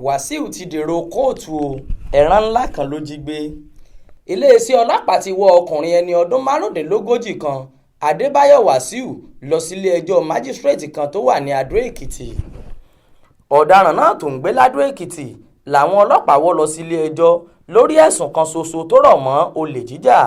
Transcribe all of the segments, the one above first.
Wasiu ti dèrò kóòtù o, ẹran ńlá kan ló jí gbé. Iléeṣẹ́ ọlọ́pàá ti wọ́ ọkùnrin ẹni ọdún márùndínlógójì kan Adébáyọ̀ Wasiu lọ sílé ẹjọ́ májísírèètì kan tó wà ní Adó Èkìtì. Ọ̀daràn náà tó ń gbé l'Adó Èkìtì làwọn ọlọ́pàá wọ́ lọ sílé ẹjọ́ lórí ẹ̀sùn kan ṣoṣo tó rọ̀ mọ́ olè jíjà.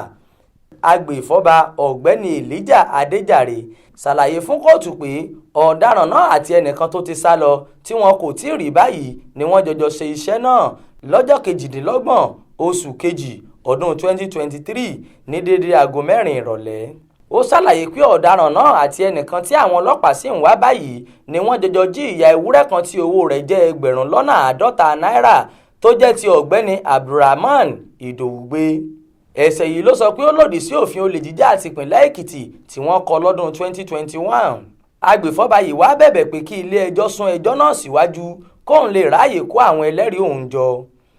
Agbèfọ́ba ọ̀gbẹ́ni Elijah Adéjàre ṣàlàyé fún kóòtù pé ọ̀daràn náà àti ẹnìkan tó ti sá lọ tí wọn kò tí ì rí báyìí ni wọ́n jọjọ ṣe iṣẹ́ náà lọ́jọ́ 28 oṣù kejì ọdún 2023 ní déédé aago 4 ìrọ̀lẹ́. Ó ṣàlàyé pé ọ̀daràn náà àti ẹnìkan tí àwọn ọlọ́pàá sì ń wá báyìí ni wọ́n jọjọ jí ìyá ewúrẹ́ kan tí owó rẹ̀ jẹ́ ẹgbẹ̀rún lọ́nà 50 náírà tó jẹ́ ti ọ̀gbẹ́ni Abdulrahman Ìdòwú gbé. Ẹ̀sẹ̀ yìí ló sọ pé ó lòdì sí òfin olè jíjà àti ìpínlẹ̀ Èkìtì tí wọ́n kọ lọ́dún 2021. Agbèfọ́ba yìí wá bẹ̀bẹ̀ pé kí ilé ẹjọ́ sún ẹjọ́ náà síwájú kóun lè ráàyè kó àwọn ẹlẹ́rìí òun jọ.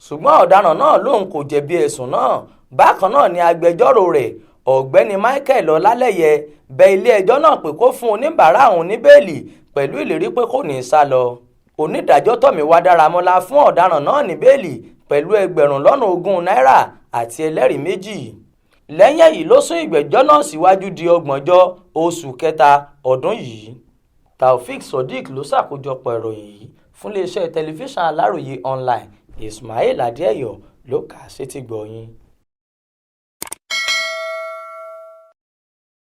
Ṣùgbọ́n ọ̀daràn náà lòun kò jẹ̀bi ẹ̀sùn náà. Bákan náà ni agbẹjọ́rò rẹ̀ ọ̀gbẹ́ni Michael Ọlálẹ́yẹ bẹ̀ ilé ẹjọ́ náà pé kó fún oníbàárà òun ní bẹ́ẹ̀lì pẹ̀lú ìlérí pé kò ní sá lọ. Onídàájọ́ Tọ́míwá Dáramọ́lá fún ọ̀daràn náà ní bẹ́ẹ̀lì pẹ̀lú ẹgbẹ̀rún lọ́nà 20 náírà àti ẹlẹ́rìí méjì. Lẹ́yìn èyí ló sún ìgbẹ́jọ́ náà síwájú di 30 oṣù kẹta ọdún yìí. Taofik Sodiq ló ṣàkójọpọ̀ ìròyìn yìí fún iléeṣẹ́ tẹlifíṣàn Aláròye online. Ismail Adéẹyọ ló kà á sétígbọ̀ọ́ yín.